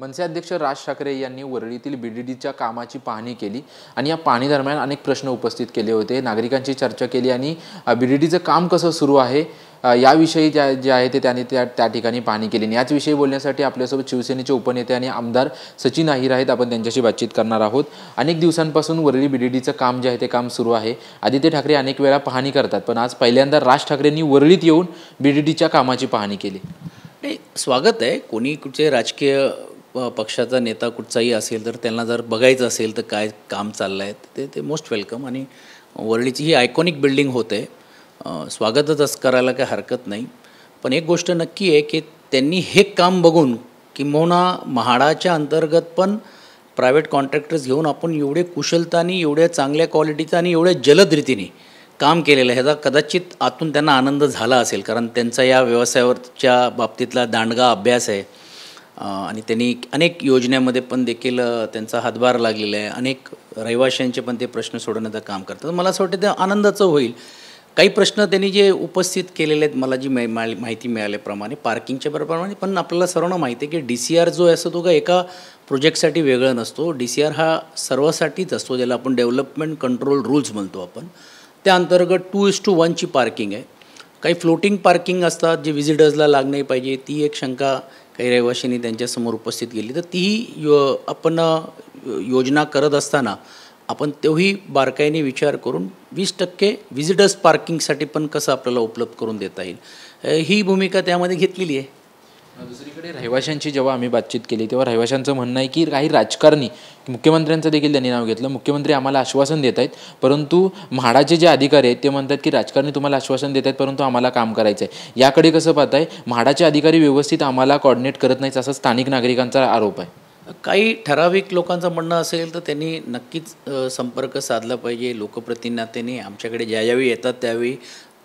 मनसे अध्यक्ष राज ठाकरे यांनी वरळीतील बीडीडीच्या कामाची पाहणी केली आणि या पाहणी दरम्यान अनेक प्रश्न उपस्थित केले होते। नागरिकांची चर्चा केली आणि बीडीडीचं काम कसं सुरू आहे याविषयी जे आहे ते त्यांनी त्या ठिकाणी पाहणी केली। याच विषयी बोलण्यासाठी आपल्यासोबत शिवसेनेचे उपनेते आणि आमदार सचिन अहिर आहेत। आपण त्यांच्याशी बातचीत करणार आहोत। अनेक दिवसांपासून वरळी बीडीडीचं काम जे आहे ते काम सुरू आहे। आदित्य ठाकरे अनेक वेळा पाहणी करतात, पण आज पहिल्यांदा राज ठाकरेंनी वरळीत येऊन बीडीडीच्या कामाची पाहणी केली। स्वागत आहे। कोणी कुठचे राजकीय पक्षाचा नेता कुठचाही असेल तर त्यांना जर बघायचं असेल तर काय काम चाललं आहे ते मोस्ट वेलकम। आणि वरळीची ही आयकॉनिक बिल्डिंग होते, स्वागतच करायला काही हरकत नाही। पण एक गोष्ट नक्की आहे की त्यांनी हे काम बघून किंबहुना म्हाडाच्या अंतर्गत पण प्रायव्हेट कॉन्ट्रॅक्टर्स घेऊन आपण एवढे कुशलतानी, एवढ्या चांगल्या क्वालिटीचं आणि एवढ्या जलद रीतीने काम केलेलं आहे, ह्याचा कदाचित आतून त्यांना आनंद झाला असेल। कारण त्यांचा या व्यवसायावरच्या बाबतीतला दांडगा अभ्यास आहे आणि त्यांनी अनेक योजनेमध्ये पण देखील त्यांचा हातभार लागलेला आहे। अनेक रहिवाशांचे पण ते प्रश्न सोडवण्याचं काम करतात। मला असं वाटतं ते आनंदाचं होईल। काही प्रश्न त्यांनी जे उपस्थित केलेले आहेत, मला जी माहिती मिळाल्याप्रमाणे पार्किंगच्या प्रमाणे, पण आपल्याला सर्वांना माहिती आहे की DCR जो असतो तो का एका प्रोजेक्टसाठी वेगळा नसतो। DCR हा सर्वासाठीच असतो, ज्याला आपण डेव्हलपमेंट कंट्रोल रूल्स म्हणतो आपण। त्या अंतर्गत 2:1 ची पार्किंग आहे। काही फ्लोटिंग पार्किंग असतात जे व्हिजिटर्सला लागणे पाहिजे, ती एक शंका काही रहिवाशांनी त्यांच्यासमोर उपस्थित केली। तर तीही आपण योजना करत असताना आपण तेवढी बारकाईने विचार करून 20% व्हिजिटर्स पार्किंगसाठी पण कसं आपल्याला उपलब्ध करून देता येईल ही भूमिका त्यामध्ये घेतलेली आहे। दुसरीकडे रहिवाशांची जेव्हा आम्ही बातचीत केली तेव्हा रहिवाशांचं म्हणणं आहे की काही राजकारणी, मुख्यमंत्र्यांचं देखील त्यांनी नाव घेतलं, मुख्यमंत्री आम्हाला आश्वासन देत आहेत, परंतु म्हाडाचे जे अधिकारी आहेत ते म्हणतात की राजकारणी तुम्हाला आश्वासन देत आहेत परंतु आम्हाला काम करायचं आहे। याकडे कसं पाहताय? म्हाडाचे अधिकारी व्यवस्थित आम्हाला कोऑर्डिनेट करत नाहीत असं स्थानिक नागरिकांचा आरोप आहे। काही ठराविक लोकांचं म्हणणं असेल तर त्यांनी नक्कीच संपर्क साधला पाहिजे लोकप्रतिनिधींनी। आमच्याकडे ज्यावेळी येतात त्यावेळी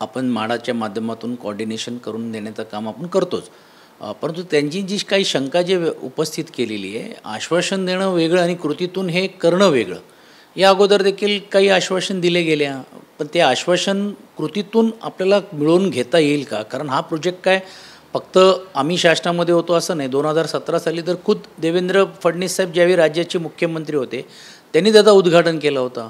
आपण म्हाडाच्या माध्यमातून कोऑर्डिनेशन करून देण्याचं काम आपण करतोच। परंतु त्यांची जी काही शंका जे उपस्थित केलेली आहे, आश्वासन देणं वेगळं आणि कृतीतून हे करणं वेगळं। या अगोदर देखील काही आश्वासन दिले गेले, पण ते आश्वासन कृतीतून आपल्याला मिळवून घेता येईल का? कारण हा प्रोजेक्ट काय फक्त आम्ही शासनामध्ये होतो असं नाही। 2017 साली तर खुद देवेंद्र फडणवीस साहेब ज्यावेळी राज्याचे मुख्यमंत्री होते त्यांनी त्याचं उद्घाटन केलं होतं।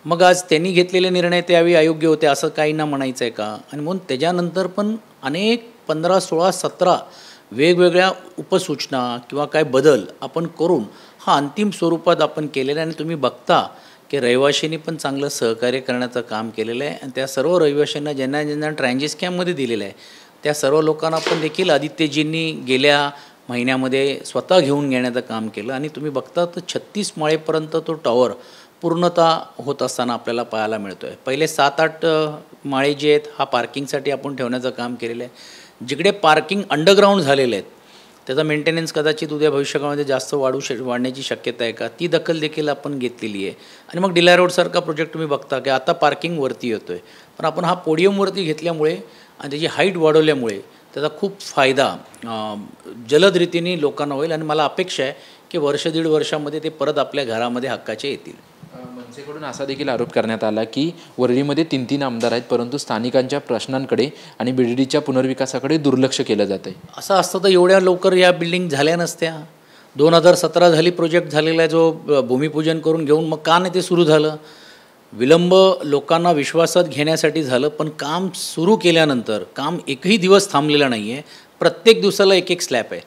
मग आज त्यांनी घेतलेले निर्णय त्यावेळी अयोग्य होते असं काहींना म्हणायचं आहे का? आणि म्हणून त्याच्यानंतर पण अनेक 15, 16, 17 वेगवेगळ्या उपसूचना किंवा काय बदल आपण करून हा अंतिम स्वरूपात आपण केलेला आहे। आणि तुम्ही बघता की रहिवाशांनी पण चांगलं सहकार्य करण्याचं काम केलेलं आहे। आणि त्या सर्व रहिवाशांना ज्यांना ज्यांना ट्रान्झिट स्कॅममध्ये दिलेलं आहे त्या सर्व लोकांना पण देखील आदित्यजींनी गेल्या महिन्यामध्ये स्वतः घेऊन घेण्याचं काम केलं। आणि तुम्ही बघता तर 36 माळेपर्यंत तो टॉवर पूर्णतः होत असताना आपल्याला पाहायला मिळतो आहे। पहिले 7-8 माळे जे आहेत हा पार्किंगसाठी आपण ठेवण्याचं काम केलेलं आहे। जिकडे पार्किंग अंडरग्राऊंड झालेले आहेत त्याचा मेंटेनन्स कदाचित उद्या भविष्यामध्ये जास्त वाढण्याची शक्यता आहे का, ती दखल देखील आपण घेतलेली आहे। आणि मग डिला रोडसारखा प्रोजेक्ट तुम्ही बघता की आता पार्किंगवरती येतो आहे, पण आपण हा पोडियमवरती घेतल्यामुळे आणि त्याची हाईट वाढवल्यामुळे त्याचा खूप फायदा जलद रीतीने लोकांना होईल। आणि मला अपेक्षा आहे की वर्ष दीड वर्षामध्ये ते परत आपल्या घरामध्ये हक्काचे येतील। मनसेकडून असा देखील आरोप करण्यात आला की वरळीमध्ये 3-3 आमदार आहेत परंतु स्थानिकांच्या प्रश्नांकडे आणि बीडीडीच्या पुनर्विकासाकडे दुर्लक्ष केलं जातं आहे। असं असतं तर एवढ्या लवकर या बिल्डिंग झाल्या नसत्या। 2017 झाली प्रोजेक्ट झालेला आहे जो भूमिपूजन करून घेऊन, मग का नाही ते सुरू झालं? विलंब लोकांना विश्वासात घेण्यासाठी झालं, पण काम सुरू केल्यानंतर काम एकही दिवस थांबलेला नाही आहे। प्रत्येक दिवसाला एक स्लॅब आहे।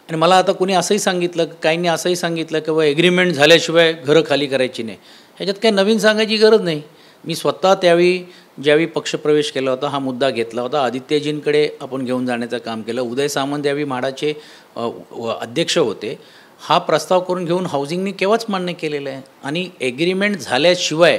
आणि मला आता कोणी असंही सांगितलं, काहींनी असंही सांगितलं की एग्रीमेंट झाल्याशिवाय घरं खाली करायची नाही। ह्याच्यात काही नवीन सांगायची गरज नाही। मी स्वतः ज्यावेळी पक्षप्रवेश केला होता हा मुद्दा घेतला होता, आदित्यजींकडे आपण घेऊन जाण्याचं काम केलं। उदय सामंत यावेळी म्हाडाचे अध्यक्ष होते, हा प्रस्ताव करून घेऊन हाऊसिंगनी केव्हाच मान्य केलेलं आहे। आणि एग्रीमेंट झाल्याशिवाय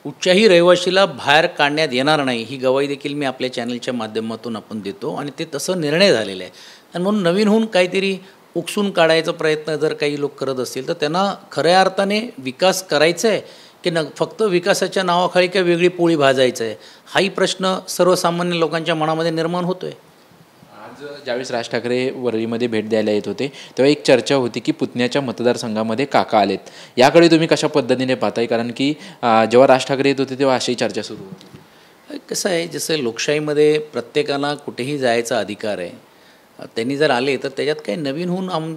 कुठच्याही रहिवाशीला बाहेर काढण्यात येणार नाही ही गवाही देखील मी आपल्या चॅनलच्या माध्यमातून आपण देतो। आणि ते तसं निर्णय झालेला आहे। आणि म्हणून नवीन होऊन काहीतरी उकसून काढायचा प्रयत्न जर काही लोक करत असतील तर त्यांना खऱ्या अर्थाने विकास करायचा आहे की फक्त विकासाच्या नावाखाली काय वेगळी पोळी भाजायचं आहे, हाही प्रश्न सर्वसामान्य लोकांच्या मनामध्ये निर्माण होतो आहे। आज ज्यावेळेस राज ठाकरे वरळीमध्ये भेट द्यायला येत होते तेव्हा एक चर्चा होती की पुतण्याच्या मतदारसंघामध्ये काका आलेत। याकडे तुम्ही कशा पद्धतीने पाहताय? कारण की जेव्हा राज ठाकरे येत होते तेव्हा अशी चर्चा सुरू होती। कसं आहे, जसं लोकशाहीमध्ये प्रत्येकाला कुठेही जायचा अधिकार आहे, त्यांनी जर आले तर त्याच्यात काही नवीन होऊन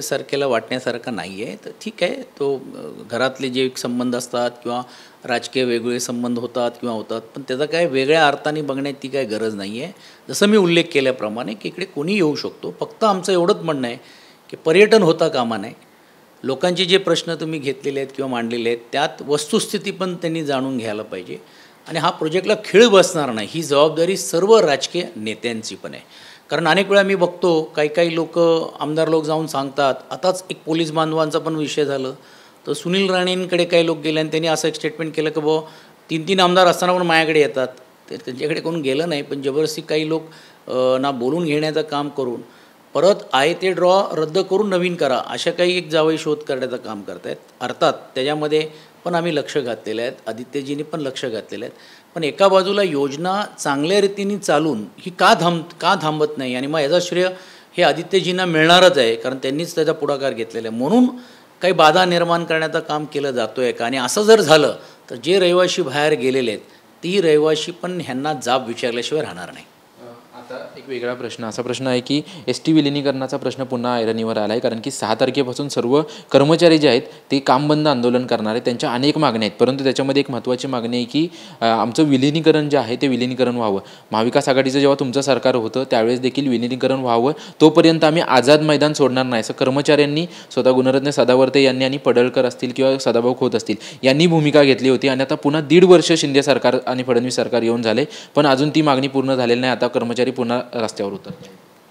सरकेला वाटण्यासारखं नाही आहे. तर ठीक आहे, तो घरातले जे संबंध असतात किंवा राजकीय वेगवेगळे संबंध होतात किंवा होतात, पण त्याचा काय वेगळ्या अर्थाने बघण्याची काही गरज नाही आहे. जसं मी उल्लेख केल्याप्रमाणे की इकडे कोणी येऊ शकतो. फक्त आमचं एवढंच म्हणणं आहे की पर्यटन होता कामा नये. लोकांचे जे प्रश्न तुम्ही घेतलेले आहेत किंवा मांडलेले आहेत त्यात वस्तुस्थिती पण त्यांनी जाणून घ्यायला पाहिजे. आणि हा प्रोजेक्टला खीळ बसणार नाही ही जबाबदारी सर्व राजकीय नेत्यांची पण आहे. कारण अनेक वेळा मी बघतो काही लोक आमदार लोक जाऊन सांगतात. आताच एक पोलीस बांधवांचा पण विषय झालं, तर सुनील राणेंकडे काही लोक गेले आणि त्यांनी असं एक स्टेटमेंट केलं की बुवा 3-3 आमदार असताना पण माझ्याकडे येतात. ते त्यांच्याकडे कोण गेलं नाही, पण जबरदस्ती काही लोक ना बोलून घेण्याचं काम करून परत आहे ते ड्रॉ रद्द करून नवीन करा अशा काही एक जावई शोध करण्याचं काम करत आहेत. अर्थात त्याच्यामध्ये पण आम्ही लक्ष घातलेलं आहेत, आदित्यजींनी पण लक्ष घातलेलं आहेत. पण एका बाजूला योजना चांगल्या रीतीने चालून ही का थांबत नाही, आणि मग याचा श्रेय हे आदित्यजींना मिळणारच आहे, कारण त्यांनीच त्याचा पुढाकार घेतलेला आहे. म्हणून काही बाधा निर्माण करण्याचं काम केलं जातो आहे का? आणि असं जर झालं तर जे रहिवाशी बाहेर गेलेले आहेत ती रहिवाशी पण ह्यांना जाब विचारल्याशिवाय राहणार नाही. आता एक वेगळा प्रश्न, असा प्रश्न आहे की ST विलिनीकरणाचा प्रश्न पुन्हा ऐरणीवर आला आहे. कारण की 6 तारखेपासून सर्व कर्मचारी जे आहेत ते काम बंद आंदोलन करणार आहेत. त्यांच्या अनेक मागण्या आहेत, परंतु त्याच्यामध्ये एक महत्त्वाची मागणी आहे की आमचं विलिनीकरण जे आहे ते विलिनीकरण व्हावं. महाविकास आघाडीचं जेव्हा तुमचं सरकार होतं त्यावेळेस देखील विलिनीकरण व्हावं, तोपर्यंत आम्ही आझाद मैदान सोडणार नाही असं कर्मचाऱ्यांनी स्वतः गुणरत्न सदावर्ते यांनी आणि पडळकर असतील किंवा सदाभाऊ खोत असतील यांनी भूमिका घेतली होती. आणि आता पुन्हा 1.5 वर्ष शिंदे सरकार आणि फडणवीस सरकार येऊन झाले, पण अजून ती मागणी पूर्ण झालेली नाही. आता कर्मचारी पुन्हा रस्त्यावर उतरले.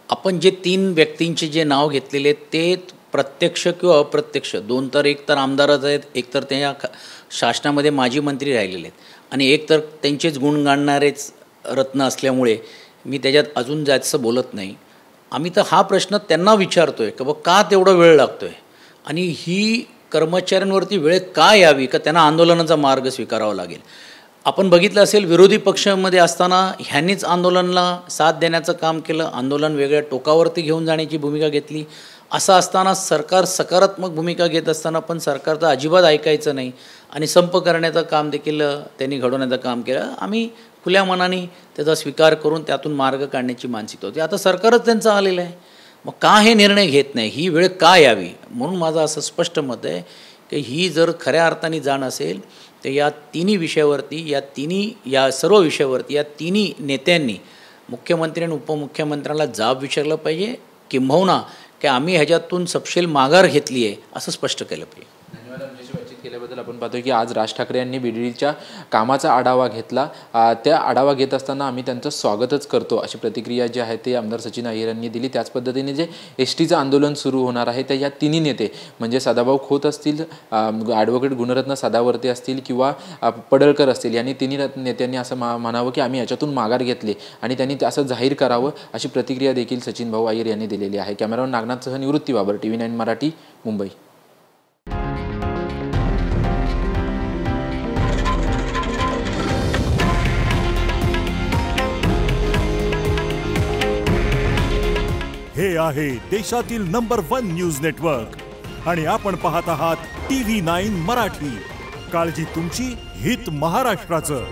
आपण जे 3 व्यक्तींचे जे नाव घेतलेले ते प्रत्यक्ष किंवा अप्रत्यक्ष, एक तर आमदारच आहेत, एक तर त्या शासनामध्ये माजी मंत्री राहिलेले आहेत, आणि एक तर त्यांचेच गुण गाणणारेच रत्न असल्यामुळे मी त्याच्यात अजून जास्त बोलत नाही. आम्ही तर हा प्रश्न त्यांना विचारतोय की का तेवढा वेळ लागतोय, आणि ही कर्मचाऱ्यांवरती वेळ का यावी का त्यांना आंदोलनाचा मार्ग स्वीकारावा लागेल. आपण बघितलं असेल विरोधी पक्षामध्ये असताना ह्यांनीच आंदोलनाला साथ देण्याचं काम केलं, आंदोलन वेगळ्या टोकावरती घेऊन जाण्याची भूमिका घेतली. असं असताना सरकार सकारात्मक भूमिका घेत असताना पण सरकारचं अजिबात ऐकायचं नाही आणि संप करण्याचं काम देखील त्यांनी घडवण्याचं काम केलं. आम्ही खुल्या मनाने त्याचा स्वीकार करून त्यातून मार्ग काढण्याची मानसिकता होती. आता सरकारच त्यांचं आलेलं आहे, मग का हे निर्णय घेत नाही, ही वेळ का यावी. म्हणून माझं असं स्पष्ट मत आहे की ही जर खऱ्या अर्थाने जाण असेल तर या सर्व विषयावरती या तिन्ही नेत्यांनी मुख्यमंत्री आणि उपमुख्यमंत्र्यांना जाब विचारलं पाहिजे, किंबहुना की आम्ही ह्याच्यातून सपशेल माघार घेतली आहे असं स्पष्ट केलं पाहिजे. धन्यवाद आमच्याशी बातचीत केल्याबद्दल. आपण पाहतोय की आज राज ठाकरे यांनी BDDच्या कामाचा आढावा घेतला. त्या आढावा घेत असताना आम्ही त्यांचं स्वागतच करतो अशी प्रतिक्रिया जी आहे ते आमदार सचिन अय्यर यांनी दिली. त्याच पद्धतीने जे STचं आंदोलन सुरू होणार आहे तर या तिन्ही नेते म्हणजे सदाभाऊ खोत असतील, ॲडव्होकेट गुणरत्न सदावर्ते असतील किंवा पडळकर असतील, यांनी तिन्ही नेत्यांनी असं म्हणावं की आम्ही याच्यातून माघार घेतली आणि त्यांनी असं जाहीर करावं अशी प्रतिक्रिया देखील सचिन भाऊ अय्यर यांनी दिलेली आहे. कॅमेरामन नागनाथसह निवृत्ती बाबर, TV9 मराठी, मुंबई. हे आहे देशातील नंबर 1 न्यूज नेटवर्क आणि आपण पाहत आहात TV9 मराठी. काळजी तुमची, हित महाराष्ट्राचं.